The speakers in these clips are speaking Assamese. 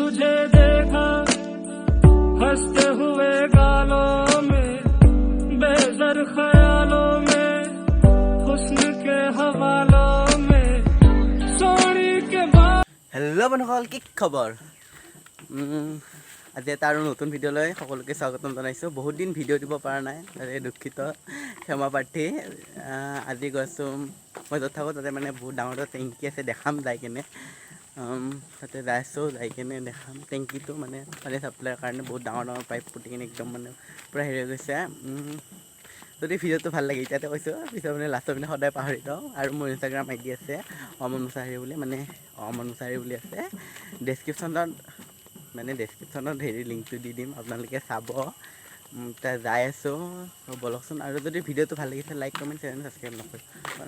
तुझे देखा हंसते हुए गालों में बेज़र ख्यालों में हुस्न के हवालों में सोनी के बाद। हेलो बন্ধুসকল কি খবৰ আজি এটা আৰু নতুন ভিডিঅ'লৈ সকলোকে স্বাগতম জনাইছোঁ বহুত দিন ভিডিঅ' দিব পৰা নাই তাৰে দুখিত ক্ষমা প্ৰাৰ্থী আজি গৈছোঁ মই য'ত থাকোঁ তাতে মানে বহুত ডাঙৰ এটা টেংকি আছে দেখাম যাই কেনে তাতে যাইছোঁ যাই কেনে দেখাম টেংকিটো মানে পানী চাপ্লাইৰ কাৰণে বহুত ডাঙৰ ডাঙৰ পাইপ পুতি কিনে একদম মানে পূৰা হেৰি হৈ গৈছে যদি ভিডিঅ'টো ভাল লাগে এতিয়াতে কৈছোঁ পিছত মানে লাষ্টৰ পিনে সদায় পাহৰি যাওঁ আৰু মোৰ ইনষ্টাগ্ৰাম আইডি আছে অমন মুছাহাৰী বুলি মানে অমন মুছাহাৰী বুলি আছে ডেছক্ৰিপশ্যনত হেৰি লিংকটো দি দিম আপোনালোকে চাব এতিয়া যাই আছোঁ বলকচোন আৰু যদি ভিডিঅ'টো ভাল লাগিছে লাইক কমেণ্ট চেনেল ছাবস্ক্ৰাইব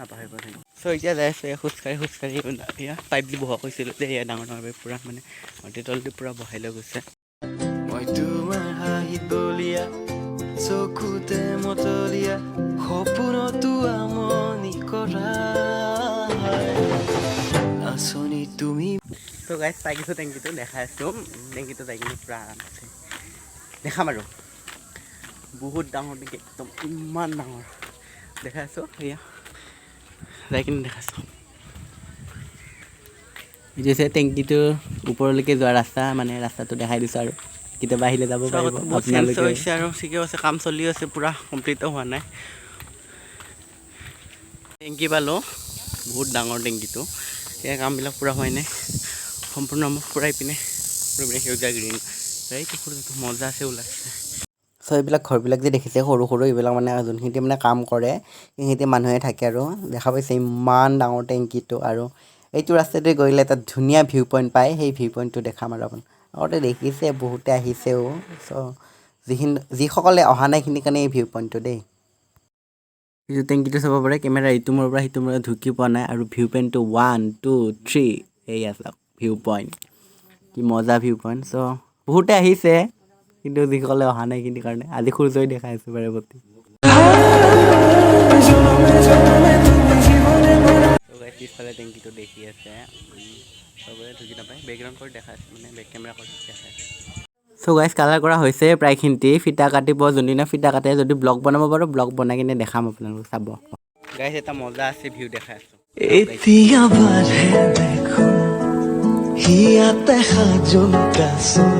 নাপাহৰিব চ' এতিয়া যাই আছোঁ খোজকাঢ়ি এয়া পাইপ দি বহা কৈছিলোঁ যে এয়া ডাঙৰ ডাঙৰ পাইপ পূৰা মানে মাটিৰ তলদি পূৰা বহাই লৈ গৈছে মই তোমাৰ হাঁহিত বলিয়া চকুতে মতলীয়া সপোনতো আমনি কৰা আঁচনি তুমি। ত' গাইজ পাই গৈছোঁ টেংকিটো দেখাই আছোঁ টেংকিটো যাই কিনে পূৰা আৰামছে দেখাম আৰু বহুত ডাঙৰ টেংকি একদম ইমান ডাঙৰ দেখাই আছোঁ এয়া যাই কিনে দেখাইছোঁ এইটো হৈছে টেংকিটোৰ ওপৰলৈকে যোৱা ৰাস্তা মানে ৰাস্তাটো দেখাই দিছোঁ আৰু কেতিয়াবা আহিলে যাব পাৰিব আপোনালোকে হৈছে আৰু ঠিকে আছে কাম চলি আছে পূৰা কমপ্লিটো হোৱা নাই টেংকি পালোঁ বহুত ডাঙৰ টেংকিটো এই কামবিলাক পূৰা হোৱাই নাই সম্পূৰ্ণ পূৰা ইপিনে সেউজীয়া গ্ৰীণ এইটো সৰুটো মজা আছে ওলাইছে চ' এইবিলাক ঘৰবিলাক যে দেখিছে সৰু সৰু এইবিলাক মানে যোনখিনি মানে কাম কৰে সেইখিনি মানুহে থাকে আৰু দেখা পাইছে ইমান ডাঙৰ টেংকিটো আৰু এইটো ৰাস্তাতে গ'লে এটা ধুনীয়া ভিউ পইণ্ট পায় সেই ভিউ পইণ্টটো দেখাম আৰু আপুনি আগতে দেখিছে বহুতে আহিছেও চ' যিসকলে অহা নাই সেইখিনিৰ কাৰণে এই ভিউ পইণ্টটো দেই এইটো টেংকিটো চাব পাৰে কেমেৰা ইটো মূৰৰ পৰা সিটো মূৰত ঢুকি পোৱা নাই আৰু ভিউ পইণ্টটো 1 2 3 এয়া চাওক ভিউ পইণ্ট কি মজা ভিউ পইণ্ট চ' বহুতে আহিছে কিন্তু যিসকলে অহা নাই সেইখিনিৰ কাৰণে আজি সূৰ্যই দেখাই আছোঁ পাৰে প্ৰতি পিছফালে টেংকিটো দেখি আছে চবৰে ঢুকি নাপায় বেকগ্ৰাউণ্ড কৰি দেখাই আছে মানে বেক কেমেৰা কৰি দেখাই আছে চ' গাইজ কালাৰ কৰা হৈছে প্ৰায়খিনি ফিটা কাটিব যোনদিনা ফিটা কাটে যদি ব্লগ বনাব পাৰোঁ ব্লগ বনাই কিনে দেখাম আপোনালোক চাব গাইজ এটা মজা আছে ভিউ দেখাই আছোঁ এতিয়া বাঢ়ে দেখোন হিয়াতে সাজোন কাচোন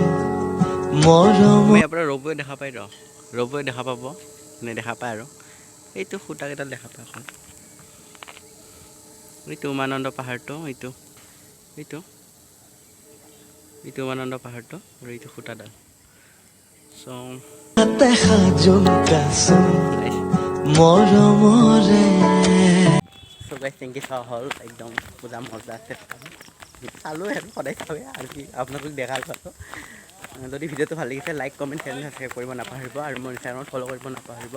মৰম মই ইয়াৰ পৰা ৰবৈ দেখা পাই ৰবৈ দেখা পাব মানে দেখা পায় আৰু এইটো সূতাকেইডাল দেখা পায় অকল এইটো উমানন্দ পাহাৰটো এইটো উমানন্দ পাহাৰটো আৰু এইটো সূতাডাল হিয়াতে সাজোন কাচোন মৰমৰে চ' গাইজ টেংকি চোৱা হ'ল একদম পূজা মজা আছে চালোঁ আৰু সদায় চাওঁৱে আৰু কি আপোনালোক দেখাল পালোঁ যদি ভিডিঅ'টো ভাল লাগিছে লাইক কমেণ্ট চেনেল ছাবস্ক্ৰাইব কৰিব নাপাহৰিব আৰু মোৰ ইনষ্টাগ্ৰামত ফ'ল' কৰিব নাপাহৰিব